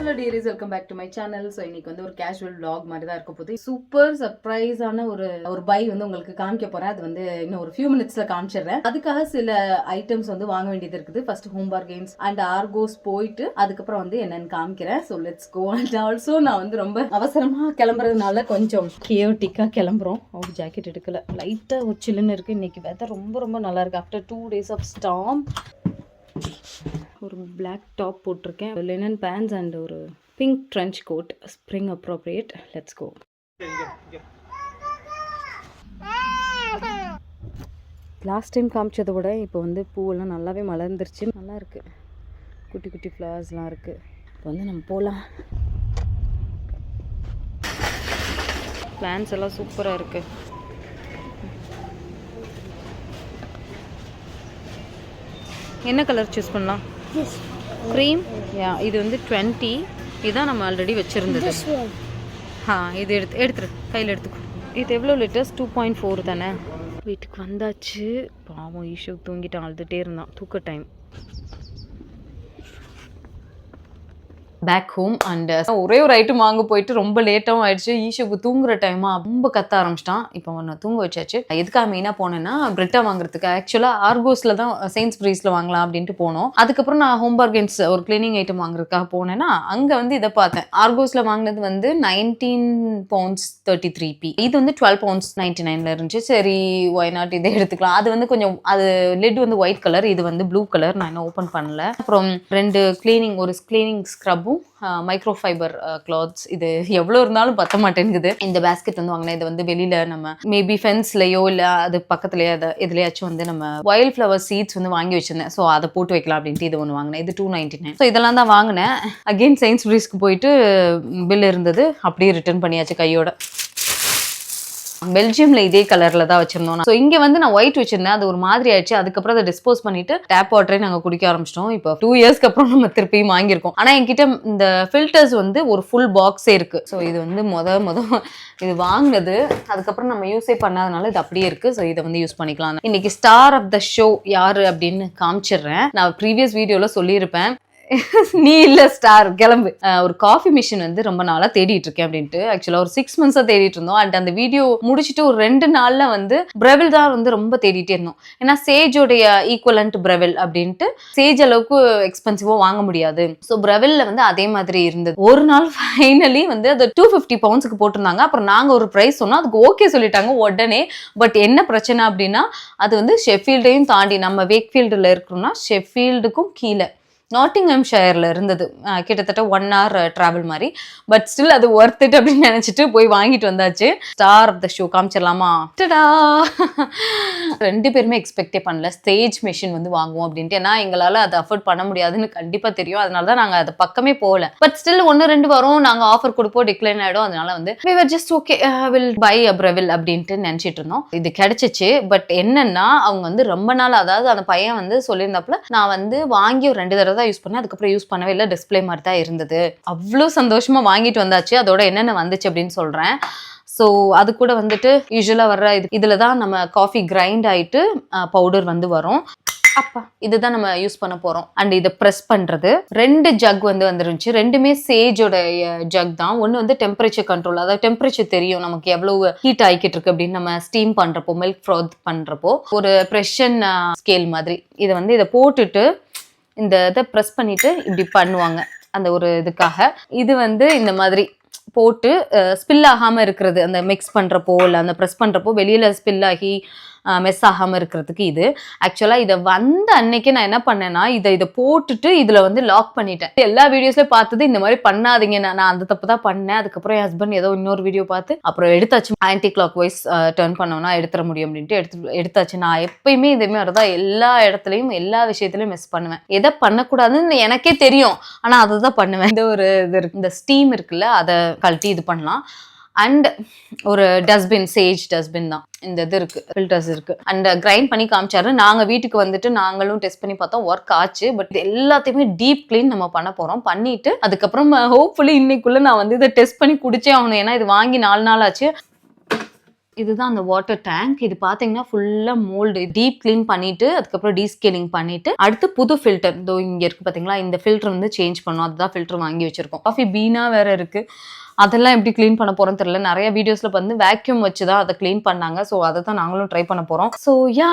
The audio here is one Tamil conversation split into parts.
Hello dearies, welcome back to my channel. So இன்னைக்கு வந்து ஒரு casual vlog மாதிரி தான் இருக்க போகுது. சூப்பர் சர்ப்ரைஸான ஒரு பை வந்து உங்களுக்கு காமிக்க போறேன். அது வந்து இன்னும் ஒரு few minutesல காமிச்சிடுறேன். அதுக்காக சில ஐட்டம்ஸ் வந்து வாங்க வேண்டியது இருக்குது. First home bargains and Argos போயிட்டு அதுக்கப்புறம் வந்து என்னன்னு காமிக்கிறேன். So let's go. And also நான் வந்து ரொம்ப அவசரமா கிளம்புறதுனால கொஞ்சம் கியோட்டிக்கா கிளம்புறோம். ஒரு ஜாக்கெட் எடுக்கல, லைட்டா ஒரு சில்லுன்னு இருக்கு. இன்னைக்கு வெதர் ரொம்ப ரொம்ப நல்லா இருக்கு. After 2 days of storm. ஒரு பிளாக் டாப் போட்டிருக்கேன், லினன் பேண்ட்ஸ் அண்ட் ஒரு pink trench coat, spring appropriate. Let's go. Last time காமிச்சதை விட இப்போ வந்து பூவெல்லாம் நல்லாவே மலர்ந்துருச்சு, நல்லா இருக்கு. குட்டி குட்டி ஃப்ளவர்ஸ்லாம் இருக்கு. இப்போ வந்து நம்ம போகலாம். பிளான்ஸ் எல்லாம் சூப்பராக இருக்கு. என்ன கலர் சூஸ் பண்ணலாம்? க்ரீம். யா, இது வந்து 20. இதுதான் நம்ம ஆல்ரெடி வச்சுருந்தது. இது எடுத்துரு கையில் எடுத்துக்கோ. இது எவ்வளோ லிட்டர்ஸ்? 2.4 தானே. வீட்டுக்கு வந்தாச்சு. பாவம் ஈஷு தூங்கிட்டான், அழுதுகிட்டே இருந்தான். தூக்க டைம். Back home. அண்ட் ஒரே ஒரு ஐட்டம் வாங்க போயிட்டு ரொம்ப லேட்டாகவும் ஆயிடுச்சு. ஈஷுக்கு தூங்குற டைமா ரொம்ப கத்த ஆரம்பிச்சிட்டான். இப்போ அவனை தூங்க வச்சாச்சு. எதுக்காக மெயினாக போனேன்னா பிரெட்டா வாங்குறதுக்கு. ஆக்சுவலாக ஆர்கோஸில் தான் Sainsburyஸில் வாங்கலாம் அப்படின்ட்டு போனோம். அதுக்கப்புறம் நான் ஹோம் பார்கெயின்ஸ் ஒரு கிளீனிங் ஐட்டம் வாங்குறதுக்காக போனேன்னா அங்கே வந்து இதை பார்த்தேன். ஆர்கோஸில் வாங்கினது வந்து 19 pounds 33p. இது வந்து 12 pounds 99 இருந்துச்சு. சரி, ஒய் நாட் இதை எடுத்துக்கலாம். அது வந்து கொஞ்சம், அது லிட் வந்து ஒயிட் கலர், இது வந்து ப்ளூ கலர். நான் இன்னும் ஓப்பன் பண்ணல. அப்புறம் 2 கிளீனிங் ஸ்க்ரப்பும் மைக்ரோ ஃபைபர் கிளாத்ஸ். இது எவ்வளோ இருந்தாலும் பத்த மாட்டேங்குது. இந்த பேஸ்கெட் வந்து வாங்கினேன். இது வந்து வெளியில நம்ம மேபி ஃபென்ஸ்லயோ இல்லை அது பக்கத்துலயோ எதுலையாச்சும் வந்து நம்ம வைல்ட் ஃப்ளவர் சீட்ஸ் வந்து வாங்கி வச்சிருந்தேன். ஸோ அதை போட்டு வைக்கலாம் அப்படின்ட்டு இது ஒன்று வாங்கினேன். இது 299. ஸோ இதெல்லாம் தான் வாங்கினேன். அகெயின் Sainsburyஸ்க்கு போயிட்டு பில் இருந்தது, அப்படியே ரிட்டர்ன் பண்ணியாச்சு கையோட. பெல்ஜியம்ல இதே கலர்ல தான் வச்சிருந்தோம். ஸோ இங்க வந்து நான் ஒயிட் வச்சிருந்தேன், அது ஒரு மாதிரி ஆயிடுச்சு. அதுக்கப்புறம் அதை டிஸ்போஸ் பண்ணிட்டு டேப் வாட்டரே நாங்க குடிக்க ஆரம்பிச்சிட்டோம். இப்போ 2 yearsக்கு அப்புறம் நம்ம திருப்பியும் வாங்கியிருக்கோம். ஆனா என்கிட்ட இந்த ஃபில்டர்ஸ் வந்து ஒரு ஃபுல் பாக்ஸே இருக்கு. ஸோ இது வந்து மொத இது வாங்கினது, அதுக்கப்புறம் நம்ம யூஸே பண்ணாதனால இது அப்படியே இருக்கு. ஸோ இதை வந்து யூஸ் பண்ணிக்கலாம். இன்னைக்கு ஸ்டார் ஆஃப் த ஷோ யாரு அப்படின்னு காமிச்சிடுறேன். நான் ப்ரீவியஸ் வீடியோல சொல்லியிருப்பேன், நீ இல்ல ஸ்டார் கிளம்பு. ஒரு காஃபி மிஷின் வந்து ரொம்ப நாளா தேடிட்டு இருக்கேன் அப்படின்ட்டு. ஆக்சுவலா ஒரு 6 months தேடிட்டு இருந்தோம். அண்ட் அந்த வீடியோ முடிச்சுட்டு ஒரு 2 நாள்ல வந்து பிரெவில் தான் வந்து ரொம்ப தேடிட்டே இருந்தோம். ஏன்னா சேஜோடைய ஈக்குவலண்ட் பிரெவில் அப்படின்ட்டு, சேஜ் அளவுக்கு எக்ஸ்பென்சிவா வாங்க முடியாது. ஸோ பிரெவில்ல வந்து அதே மாதிரி இருந்தது. ஒரு நாள் ஃபைனலி வந்து அது 250 poundsக்கு போட்டிருந்தாங்க. அப்புறம் நாங்க ஒரு பிரைஸ் சொன்னோம், அதுக்கு ஓகே சொல்லிட்டாங்க உடனே. பட் என்ன பிரச்சனை அப்படின்னா, அது வந்து ஷெஃபீல்டையும் தாண்டி, நம்ம வேக்ஃபீல்டில் இருக்கிறோம்னா ஷெஃபீல்டுக்கும் கீழே நாட்டிங்ஹாம்ஷயர்ல இருந்தது. கிட்டத்தட்ட 1 hour டிராவல் மாதிரி. பட் ஸ்டில் அது ஒர்த் இட் அப்படின்னு நினைச்சிட்டு போய் வாங்கிட்டு வந்தாச்சு. ஸ்டார் ஆஃப் த ஷோ காமிச்சிடலாமா? 2 பேருமே எக்ஸ்பெக்டே பண்ணல ஸ்டேஜ் மெஷின் வந்து வாங்குவோம் அப்படின்ட்டு. ஏன்னா எங்களால் அதை அஃபோர்ட் பண்ண முடியாதுன்னு கண்டிப்பா தெரியும். அதனால தான் நாங்கள் அது பக்கமே போகல. பட் ஸ்டில் 1-2 வரும், நாங்கள் ஆஃபர் கொடுப்போம், டிக்ளைன் ஆயிடும். அதனால வந்து we were just okay, will buy a Breville அப்படின்ட்டு நினைச்சிட்டு இருந்தோம். இது கிடைச்சிச்சு. பட் என்னன்னா, அவங்க வந்து ரொம்ப நாள், அதாவது அந்த பையன் வந்து சொல்லியிருந்தாப்புல, நான் வந்து வாங்கி ஒரு 2 தடவை யூஸ் பண்ணேன், அதுக்கப்புறம் யூஸ் பண்ணவே இல்லை, டிஸ்பிளே மாதிரி தான் இருந்தது. அவ்வளோ சந்தோஷமா வாங்கிட்டு வந்தாச்சு. அதோட என்னென்ன வந்துச்சு அப்படின்னு சொல்றேன். ஸோ அது கூட வந்துட்டு யூஸ்வலாக வர்ற இதுல தான் நம்ம காஃபி கிரைண்ட் ஆயிட்டு பவுடர் வந்து வரும். அப்பா, இதுதான் நம்ம யூஸ் பண்ண போறோம். அண்ட் இதை ப்ரெஸ் பண்றது. 2 ஜக் வந்து வந்துருந்துச்சு. 2மே சேஜோட ஜக் தான். ஒன்று வந்து டெம்பரேச்சர் கண்ட்ரோல், அதாவது டெம்பரேச்சர் தெரியும் நமக்கு எவ்வளவு ஹீட் ஆகிக்கிட்டு இருக்கு அப்படின்னு நம்ம ஸ்டீம் பண்றப்போ, மில்க் ஃப்ராத் பண்றப்போ. ஒரு ப்ரெஷன் ஸ்கேல் மாதிரி. இதை வந்து இதை போட்டுட்டு இந்த இதை ப்ரெஸ் பண்ணிட்டு இப்படி பண்ணுவாங்க அந்த ஒரு இதுக்காக. இது வந்து இந்த மாதிரி போட்டு ஸ்பில் ஆகாம இருக்கிறது, அந்த மிக்ஸ் பண்றப்போ இல்லை அந்த ப்ரெஸ் பண்றப்போ வெளியில ஸ்பில் ஆகி மெஸ் ஆகாமல் இருக்கிறதுக்கு. இது ஆக்சுவலாக இதை வந்த அன்னைக்கு நான் என்ன பண்ணேன்னா, இதை போட்டுட்டு இதில் வந்து லாக் பண்ணிட்டேன். எல்லா வீடியோஸ்லையும் பார்த்தது இந்த மாதிரி பண்ணாதீங்க, நான் அந்த தப்பு தான் பண்ணேன். அதுக்கப்புறம் என் ஹஸ்பண்ட் ஏதோ இன்னொரு வீடியோ பார்த்து அப்புறம் எடுத்தாச்சு. ஆன்டி கிளாக் வைஸ் டர்ன் பண்ணோம்னா எடுத்துட முடியும் அப்படின்ட்டு எடுத்தாச்சு. நான் எப்பயுமே இதே மாதிரி தான் எல்லா இடத்துலையும் எல்லா விஷயத்துலையும் மிஸ் பண்ணுவேன். எதை பண்ணக்கூடாதுன்னு எனக்கே தெரியும், ஆனால் அதை தான் பண்ணுவேன். இந்த ஒரு இது இருக்கு, இந்த ஸ்டீம் இருக்குல்ல, அதை கழட்டி இது பண்ணலாம். அண்ட் ஒரு டஸ்ட்பின், சேஜ் டஸ்ட்பின் தான். இந்த இது இருக்கு, ஃபில்டர்ஸ் இருக்கு. அண்ட் கிரைண்ட் பண்ணி காமிச்சாரு. நாங்கள் வீட்டுக்கு வந்துட்டு நாங்களும் டெஸ்ட் பண்ணி பார்த்தோம், ஒர்க் ஆச்சு. பட் எல்லாத்தையுமே டீப் கிளீன் நம்ம பண்ண போறோம். பண்ணிட்டு அதுக்கப்புறம் ஹோப்ஃபுல்லி இன்னைக்குள்ள நான் வந்து இதை டெஸ்ட் பண்ணி குடிச்சே ஆகணும். ஏன்னா இது வாங்கி 4 நாள் ஆச்சு. இதுதான் அந்த வாட்டர் டேங்க். இது பார்த்தீங்கன்னா ஃபுல்லா மோல்டு. டீப் கிளீன் பண்ணிட்டு அதுக்கப்புறம் டீஸ்கேலிங் பண்ணிட்டு அடுத்து புது ஃபில்டர் இதோ இங்க இருக்கு பார்த்தீங்களா, இந்த ஃபில்டர் வந்து சேஞ்ச் பண்ணோம். அதுதான் ஃபில்டர் வாங்கி வச்சிருக்கோம். காஃபி பீனா வேற இருக்கு. அதெல்லாம் எப்படி கிளீன் பண்ண போறோம்னு தெரியல. நிறைய வீடியோஸ்ல வந்து வேக்யூம் வச்சு தான் அதை கிளீன் பண்ணாங்க. ஸோ அதை தான் நாங்களும் ட்ரை பண்ண போறோம். ஸோ யா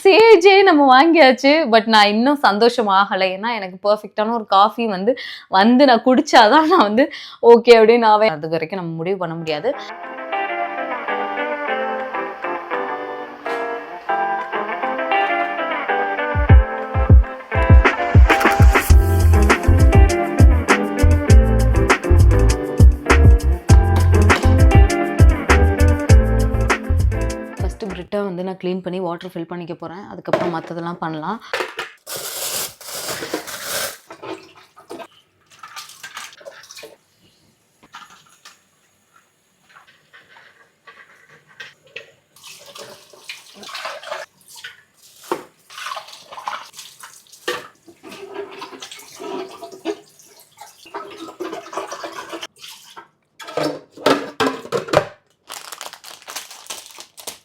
சேஜே நம்ம வாங்கியாச்சு. பட் நான் இன்னும் சந்தோஷம் ஆகலை. ஏன்னா எனக்கு பெர்ஃபெக்டான ஒரு காஃபி வந்து நான் குடிச்சாதான் நான் வந்து ஓகே அப்படின்னு அது வரைக்கும் நம்ம முடிவு பண்ண முடியாது. வந்து நான் க்ளீன் பண்ணி வாட்டர் ஃபில் பண்ணிக்க போகிறேன். அதுக்கப்புறம் மற்றதெல்லாம் பண்ணலாம்.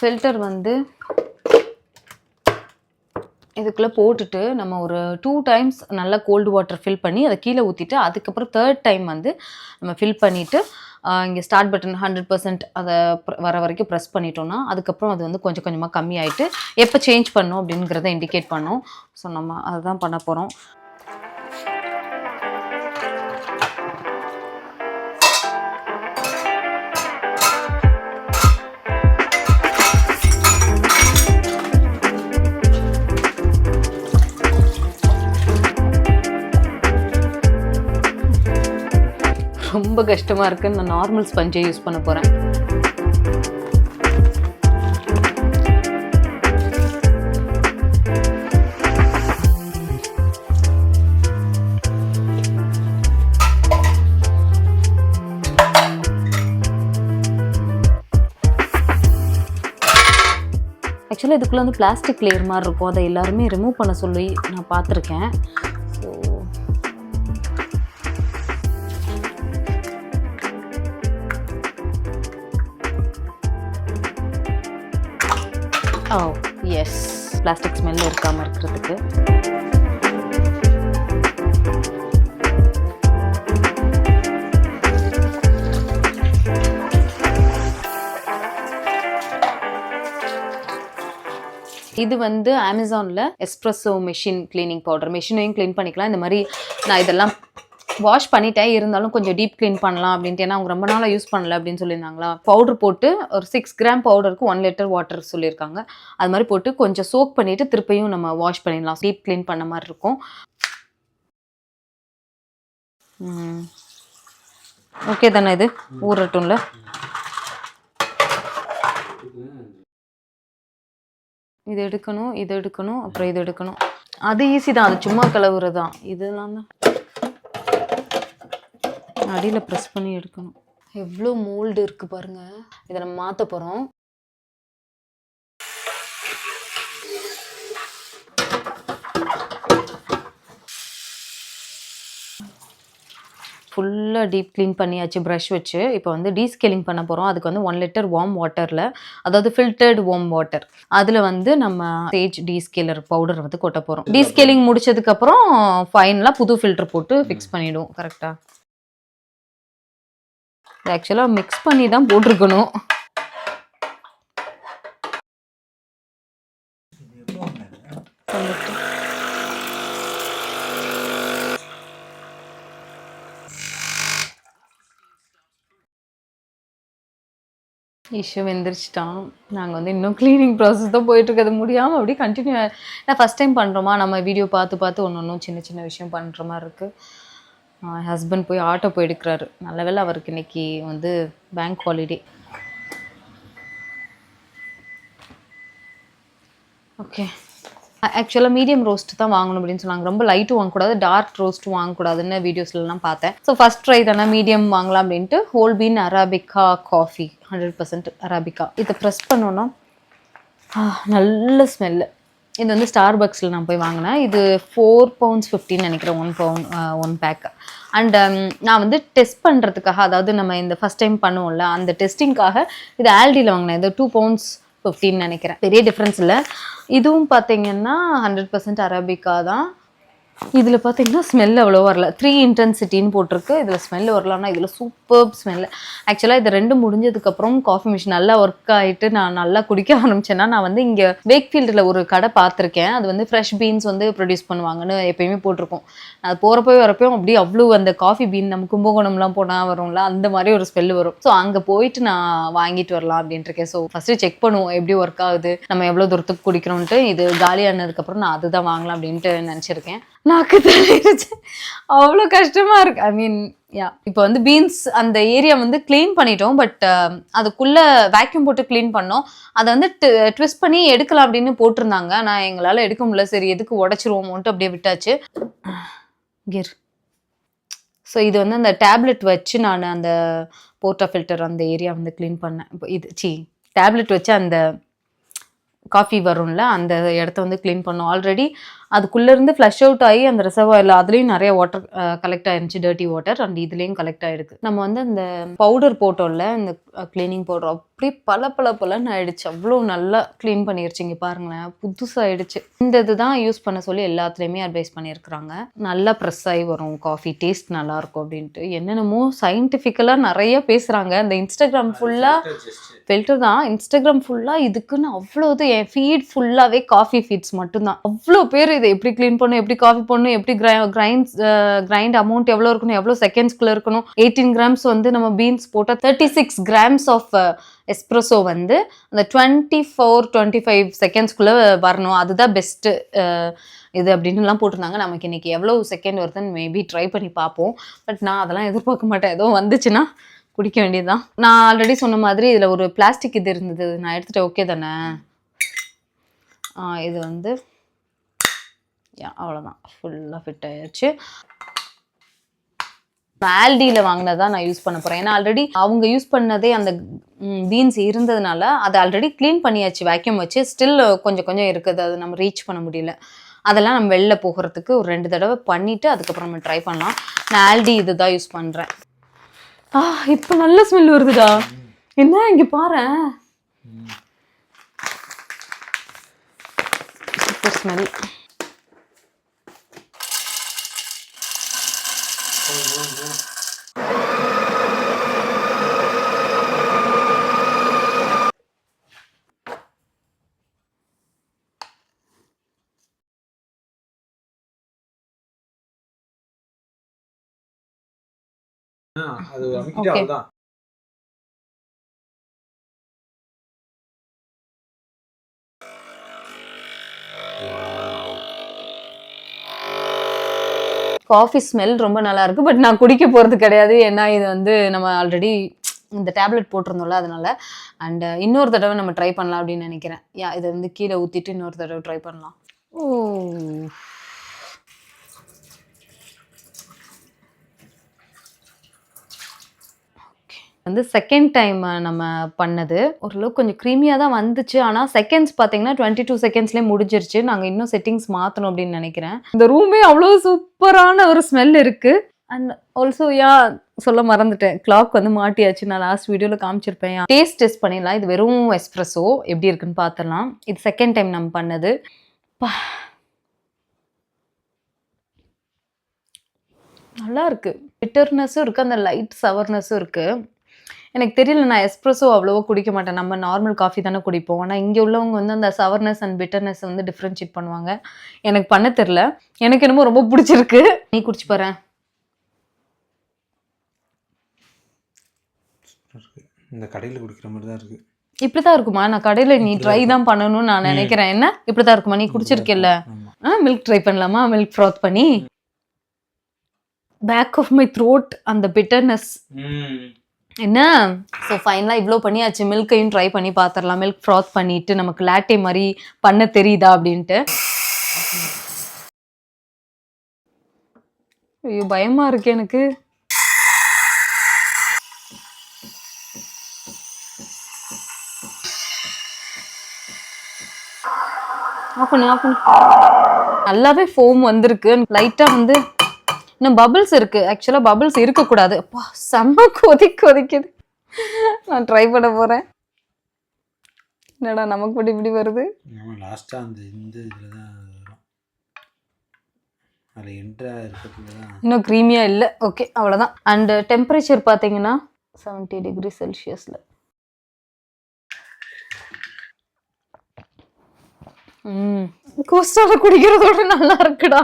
ஃபில்டர் வந்து இதுக்குள்ளே போட்டுட்டு நம்ம ஒரு 2 டைம்ஸ் நல்லா கோல்டு வாட்டர் ஃபில் பண்ணி அதை கீழே ஊற்றிட்டு அதுக்கப்புறம் 3rd டைம் வந்து நம்ம ஃபில் பண்ணிவிட்டு இங்கே ஸ்டார்ட் பட்டன் 100% அதை வர வரைக்கும் ப்ரெஸ் பண்ணிட்டோம்னா அதுக்கப்புறம் அது வந்து கொஞ்சம் கொஞ்சமாக கம்மியாயிட்டு எப்போ சேஞ்ச் பண்ணணும் அப்படிங்கிறத இண்டிகேட் பண்ணோம். ஸோ நம்ம அதுதான் பண்ண போகிறோம். ரொம்ப கஷ்டமாக இருக்குன்னு நான் நார்மல் ஸ்பஞ்சை யூஸ் பண்ண போகிறேன். ஆக்சுவலாக இதுக்குள்ளே வந்து பிளாஸ்டிக் லேயர் மாதிரி இருக்கும். அதை எல்லாருமே ரிமூவ் பண்ண சொல்லி நான் பார்த்துருக்கேன். ஓ எஸ், பிளாஸ்டிக் ஸ்மெல் இருக்காமல் இருக்கிறதுக்கு. இது வந்து அமேசானில் எஸ்ப்ரெஸோ மெஷின் கிளீனிங் பவுடர். மெஷினையும் க்ளீன் பண்ணிக்கலாம். இந்த மாதிரி நான் இதெல்லாம் வாஷ் பண்ணிட்டேன், இருந்தாலும் கொஞ்சம் டீப் க்ளீன் பண்ணலாம் அப்படின்ட்டு. ஏன்னா அவங்க ரொம்ப நாளாக யூஸ் பண்ணல அப்படின்னு சொல்லியிருந்தாங்களா. பவுடர் போட்டு ஒரு 6 கிராம் பவுடருக்கு 1 லிட்டர் வாட்டர் சொல்லியிருக்காங்க. அது மாதிரி போட்டு கொஞ்சம் சோக் பண்ணிவிட்டு திருப்பியும் நம்ம வாஷ் பண்ணிடலாம். டீப் க்ளீன் பண்ண மாதிரி இருக்கும். ஓகே தானே, இது ஊறட்டும்ல. இது எடுக்கணும், இது எடுக்கணும், அப்புறம் இது எடுக்கணும். அது ஈஸி தான், அது சும்மா கலவுறது தான். இதெல்லாம் தான் அடியில் ப்ரெஸ் பண்ணி எடுக்கணும். எவ்வளோ மோல்டு இருக்குது பாருங்கள். இதை நம்ம மாற்ற போகிறோம். ஃபுல்லாக டீப் க்ளீன் பண்ணியாச்சு ப்ரஷ் வச்சு. இப்போ வந்து டீஸ்கேலிங் பண்ண போகிறோம். அதுக்கு வந்து 1 லிட்டர் வார்ம் வாட்டரில், அதாவது ஃபில்டர்டு வார்ம் வாட்டர், அதில் வந்து நம்ம சேஜ் டீஸ்கேலர் பவுடர் வந்து கொட்ட போகிறோம். டீஸ்கேலிங் முடிச்சதுக்கப்புறம் ஃபைனலாக புது ஃபில்டர் போட்டு ஃபிக்ஸ் பண்ணிவிடுவோம். கரெக்டாக ஆக்சுவலாக மிக்ஸ் பண்ணி தான் போட்டிருக்கணும். இஷ்யூ வெந்துருச்சிட்டான். நாங்கள் வந்து இன்னும் க்ளீனிங் ப்ராசஸ் தான் போயிட்டுருக்கிறது, முடியாமல் அப்படியே கண்டினியூ. நான் ஃபஸ்ட் டைம் பண்ணுறோமா, நம்ம வீடியோ பார்த்து ஒன்று சின்ன சின்ன விஷயம் பண்ணுற மாதிரி இருக்குது. ஹஸ்பண்ட் போய் ஆட்டோ போய் எடுக்கிறாரு. நல்ல வேளை அவருக்கு இன்னைக்கு வந்து பேங்க் ஹாலிடே. ஓகே, ஆக்சுவலாக மீடியம் ரோஸ்ட் தான் வாங்கணும் அப்படின்னு சொன்னாங்க. ரொம்ப லைட்டும் வாங்கக்கூடாது, டார்க் ரோஸ்ட்டும் வாங்கக்கூடாதுன்னு வீடியோஸ்லாம் பார்த்தேன். ஸோ ஃபஸ்ட் ட்ரை தானே மீடியம் வாங்கலாம் அப்படின்ட்டு whole been arabica coffee 100% arabica இதை ப்ரெஸ் பண்ணோன்னா நல்ல ஸ்மெல்லு. இது வந்து ஸ்டார்பக்ஸில் நான் போய் வாங்கினேன். இது £4.50 நினைக்கிறேன், 1 பேக். அண்ட் நான் வந்து டெஸ்ட் பண்ணுறதுக்காக, அதாவது நம்ம இந்த ஃபஸ்ட் டைம் பண்ணுவோம்ல அந்த டெஸ்டிங்காக இது ஆல்டியில் வாங்கினேன். இது 2 pounds 15 நினைக்கிறேன். பெரிய டிஃப்ரென்ஸ் இல்லை. இதுவும் பார்த்தீங்கன்னா 100% அரபிக்கா தான். இதில் பார்த்தீங்கன்னா ஸ்மெல் அவ்வளோ வரல. 3 இன்டென்சிட்டின்னு போட்டிருக்கு. இதில் ஸ்மெல் வரலன்னா இதில் சூப்பர் ஸ்மெல். ஆக்சுவலாக இது 2 முடிஞ்சதுக்கப்புறம் காஃபி மிஷின் நல்லா ஒர்க் ஆகிட்டு நான் நல்லா குடிக்க ஆரம்பிச்சேன்னா, நான் வந்து இங்கே வேக்ஃபீல்டில் ஒரு கடை பார்த்துருக்கேன். அது வந்து ஃப்ரெஷ் பீன்ஸ் வந்து ப்ரொடியூஸ் பண்ணுவாங்கன்னு எப்பயுமே போட்டிருக்கோம். அது போகிறப்போ வரப்போ அப்படியே அவ்வளோ அந்த காஃபி பீன் நம்ம கும்பகோணம்லாம் போனால் வரும்ல, அந்த மாதிரி ஒரு ஸ்மெல் வரும். ஸோ அங்கே போயிட்டு நான் வாங்கிட்டு வரலாம் அப்படின்ட்டு இருக்கேன். ஸோ ஃபஸ்ட்டு செக் பண்ணுவோம் எப்படி ஒர்க் ஆகுது, நம்ம எவ்வளோ தூரத்துக்கு குடிக்கிறோன்ட்டு. இது காலியானதுக்கப்புறம் நான் அதுதான் வாங்கலாம் அப்படின்ட்டு நினச்சிருக்கேன். நாக்கு தள்ளிடுச்சு, அவ்வளோ கஷ்டமா இருக்கு. ஐ மீன் இப்போ வந்து பீன்ஸ் அந்த ஏரியா வந்து கிளீன் பண்ணிட்டோம். பட் அதுக்குள்ள வேக்யூம் போட்டு கிளீன் பண்ணோம். அதை வந்து ட்விஸ்ட் பண்ணி எடுக்கலாம் அப்படின்னு போட்டிருந்தாங்க. நான் எங்களால் எடுக்க முடியல. சரி எதுக்கு உடச்சிருவோமோன்ட்டு அப்படியே விட்டாச்சு. கிர் ஸோ இது வந்து அந்த டேப்லெட் வச்சு நான் அந்த போர்ட்டா ஃபில்டர் அந்த ஏரியா வந்து க்ளீன் பண்ணேன். இப்போ இது டேப்லெட் வச்சு அந்த காஃபி வரும்ல அந்த இடத்த வந்து க்ளீன் பண்ணோம். ஆல்ரெடி அதுக்குள்ளேருந்து ஃப்ளஷ் அவுட் ஆகி அந்த ரிசர்வாயில் அதுலேயும் நிறைய வாட்டர் கலெக்ட் ஆயிருந்துச்சு, டர்ட்டி வாட்டர். அண்ட் இதுலேயும் கலெக்ட் ஆகிருக்கு. நம்ம வந்து அந்த பவுடர் போட்டோம்ல, இந்த க்ளீனிங் பவுடர் அப்படி பலன்னு ஆயிடுச்சு. அவ்வளோ நல்லா க்ளீன் பண்ணிருச்சு. இங்கே பாருங்களேன், புதுசாகிடுச்சு. இந்த இதுதான் யூஸ் பண்ண சொல்லி எல்லாத்துலேயுமே அட்வைஸ் பண்ணியிருக்கிறாங்க. நல்லா ப்ரெஸ் ஆகி வரும் காஃபி, டேஸ்ட் நல்லாயிருக்கும் அப்படின்ட்டு என்னென்னமோ சயின்டிஃபிக்கலாக நிறைய பேசுகிறாங்க. இந்த இன்ஸ்டாகிராம் ஃபுல்லாக ஃபில்டர் தான். இன்ஸ்டாகிராம் ஃபுல்லாக இதுக்குன்னு அவ்வளோ இது. என் ஃபீட் ஃபுல்லாகவே காஃபி ஃபீட்ஸ் மட்டும்தான். அவ்வளோ பேர் இதை எப்படி க்ளீன் பண்ணணும், எப்படி காஃபி பண்ணணும், எப்படி கிரைண்ட் அமௌண்ட் எவ்வளோ இருக்கணும், எவ்வளோ செகண்ட்ஸ்குள்ளே இருக்கணும். 18 grams வந்து நம்ம பீன்ஸ் போட்டால் 36 grams ஆஃப் எஸ்ப்ரெஸோ வந்து அந்த 24-25 செகண்ட்ஸ்குள்ளே வரணும். அதுதான் பெஸ்ட்டு இது அப்படின்னுலாம் போட்டிருந்தாங்க. நமக்கு இன்றைக்கி எவ்வளோ செகண்ட் வருதுன்னு மேபி ட்ரை பண்ணி பார்ப்போம். பட் நான் அதெல்லாம் எதிர்பார்க்க மாட்டேன். ஏதோ வந்துச்சுன்னா குடிக்க வேண்டியதுதான். நான் ஆல்ரெடி சொன்ன மாதிரி இதில் ஒரு பிளாஸ்டிக் இது இருந்தது, நான் எடுத்துகிட்டேன். ஓகே தானே? இது வந்து அவ்வளோதான், ஃபுல்லாக ஃபிட் ஆயிடுச்சு. ஆல்டியில் வாங்கினதான் நான் யூஸ் பண்ண போகிறேன். ஏன்னா ஆல்ரெடி அவங்க யூஸ் பண்ணதே அந்த பீன்ஸ் இருந்ததுனால அதை ஆல்ரெடி க்ளீன் பண்ணியாச்சு வேக்யூம் வச்சு. ஸ்டில் கொஞ்சம் இருக்குது, அது நம்ம ரீச் பண்ண முடியல. அதெல்லாம் நம்ம வெளில போகிறதுக்கு ஒரு 2 தடவை பண்ணிவிட்டு அதுக்கப்புறம் நம்ம ட்ரை பண்ணலாம். நான் ஆல்டி இது தான் யூஸ் பண்ணுறேன். இப்போ நல்ல ஸ்மெல் வருதுடா. என்ன இங்கே பாரு, சூப்பர் ஸ்மெல். அது அமைக்கிட்டு அவ்வளவுதான். காஃபி ஸ்மெல் ரொம்ப நல்லா இருக்கு. பட் நான் குடிக்க போகிறது கிடையாது. ஏன்னா இது வந்து நம்ம ஆல்ரெடி இந்த டேப்லெட் போட்டிருந்தோம்ல, அதனால. அண்ட் இன்னொரு தடவை நம்ம ட்ரை பண்ணலாம் அப்படின்னு நினைக்கிறேன். இதை வந்து கீழே ஊற்றிட்டு இன்னொரு தடவை ட்ரை பண்ணலாம். வந்து செகண்ட் டைம் நம்ம பண்ணது ஓரளவுக்கு கொஞ்சம் க்ரீமியாக தான் வந்துச்சு. ஆனால் செகண்ட்ஸ் பார்த்தீங்கன்னா 22 செகண்ட்ஸ்லேயே முடிஞ்சிருச்சு. நாங்கள் இன்னும் செட்டிங்ஸ் மாற்றணும் அப்படின்னு நினைக்கிறேன். இந்த ரூமே அவ்வளோ சூப்பரான ஒரு ஸ்மெல் இருக்குது. அண்ட் ஆல்சோ சொல்ல மறந்துட்டேன், கிளாக் வந்து மாட்டியாச்சு. நான் லாஸ்ட் வீடியோவில் காமிச்சிருப்பேன். டெஸ்ட் பண்ணிடலாம். இது வெறும் எஸ்ப்ரெஸோ எப்படி இருக்குன்னு பார்த்துடலாம். இது செகண்ட் டைம் நம்ம பண்ணது. நல்லா இருக்கு. பிட்டர்னஸும் இருக்குது, அந்த லைட் சவர்னஸும் இருக்குது. எனக்கு தெரியல, நான் எஸ்ப்ரெஸோ அவ்வளோவா குடிக்க மாட்டேன். நம்ம நார்மல் காஃபி தானே குடிப்போம். ஆனால் இங்கே உள்ளவங்க வந்து அந்த சவர்னஸ் அண்ட் பிட்டர்னஸ் வந்து டிஃப்ரென்ஷியேட் பண்ணுவாங்க. எனக்கு பண்ண தெரில. எனக்கு என்னமோ ரொம்ப பிடிச்சிருக்கு. நீ குடிச்சு பாரு. இந்த கடையில் குடிக்கிற மாதிரி தான் இருக்குது. இப்படி தான் இருக்குமா? நான் கடையில் நீ ட்ரை தான் பண்ணணும்னு நான் நினைக்கிறேன். என்ன இப்படி தான் இருக்குமா? நீ குடிச்சிருக்கல? மில்க் ட்ரை பண்ணலாமா? மில்க் ஃப்ராத் பண்ணி. பேக் ஆஃப் மை த்ரோட் அந்த பிட்டர்னஸ் என்ன. ஸோ ஃபைனலாக இவ்வளோ பண்ணியாச்சு. மில்கையும் ட்ரை பண்ணி பார்த்துடலாம். மில்க் ஃப்ராத் பண்ணிவிட்டு நமக்கு லாட்டே மாதிரி பண்ண தெரியுதா அப்படின்ட்டு. ஐயோ பயமாக இருக்கு எனக்கு. ஆஃப் பண்ணு. நல்லாவே ஃபோம் வந்திருக்கு. லைட்டாக வந்து இன்னும் பபிள்ஸ் இருக்கு. ஆக்சுவலா பபிள்ஸ் இருக்கக்கூடாது. அப்பா செம்ம கொதிக்குது. நான் ட்ரை பண்ண போறேன். என்னடா நமக்கு மட்டும் இப்படி வருது? லாஸ்டா அந்த இந்த இதுல தான் வரும். அது என்ட்ரா இருக்கிறதுல தான். இன்னும் க்ரீமியா இல்ல. ஓகே அவ்வளவுதான். அண்ட் டெம்பரேச்சர் பாத்தீங்கன்னா 70 டிகிரி செல்சியஸ்ல. கோஸ்டால குடிக்கிறதோட நல்லா இருக்குடா.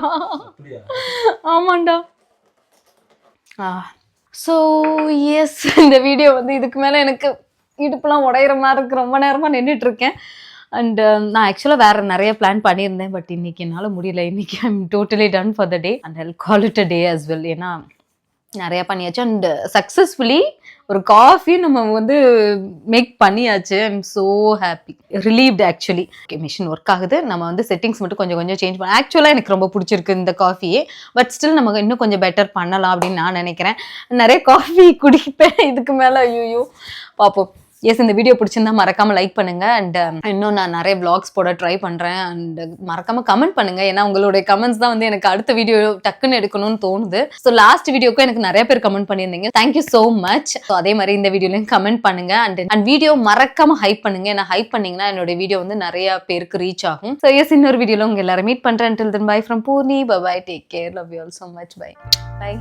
ஆமாண்டா. ஸோ எஸ், இந்த வீடியோ வந்து இதுக்கு மேலே எனக்கு இடுப்புலாம் உடையிற மாதிரி இருக்கு. ரொம்ப நேரமாக நின்றுட்டு இருக்கேன். அண்ட் நான் ஆக்சுவலாக வேறு நிறைய பிளான் பண்ணியிருந்தேன். பட் இன்னைக்கு என்னால் முடியல. இன்னைக்கு I am totally done for the day and I call it a day as well. ஏன்னா நிறையா பண்ணியாச்சு. அண்ட் சக்ஸஸ்ஃபுல்லி ஒரு காஃபி நம்ம வந்து மேக் பண்ணியாச்சு. I am so happy, relieved actually. Okay, machine work ஆகுது. நம்ம வந்து செட்டிங்ஸ் மட்டும் கொஞ்சம் சேஞ்ச் பண்ண. ஆக்சுவலாக எனக்கு ரொம்ப பிடிச்சிருக்கு இந்த காஃபியே. பட் ஸ்டில் நமக்கு இன்னும் கொஞ்சம் பெட்டர் பண்ணலாம் அப்படின்னு நான் நினைக்கிறேன். நிறைய காஃபி குடிப்பேன் இதுக்கு மேலே. ஐயோ பார்ப்போம். எஸ், இந்த வீடியோ பிடிச்சிருந்தா மறக்காம லைக் பண்ணுங்க. அண்ட் இன்னும் நான் நிறைய vlogs போட ட்ரை பண்றேன். அண்ட் மறக்காம கமெண்ட் பண்ணுங்க. ஏன்னா உங்களுடைய கமெண்ட்ஸ் தான் வந்து எனக்கு அடுத்த வீடியோ டக்குன்னு எடுக்கணும்னு தோணுது. ஸோ லாஸ்ட் வீடியோக்கும் எனக்கு நிறைய பேர் கமெண்ட் பண்ணியிருந்தீங்க. Thank you so much. ஸோ அதே மாதிரி இந்த வீடியோலையும் கமெண்ட் பண்ணுங்க. அண்ட் வீடியோ மறக்காம ஹைப் பண்ணுங்க. ஏன்னா ஹைப் பண்ணீங்கன்னா என்னோட வீடியோ வந்து நிறைய பேருக்கு ரீச் ஆகும். ஸோ எஸ், இன்னொரு வீடியோல உங்க எல்லாரும் மீட் பண்றேன். Until then, bye from Poorni. Bye bye. Take care. Love you all so much. Bye. Bye.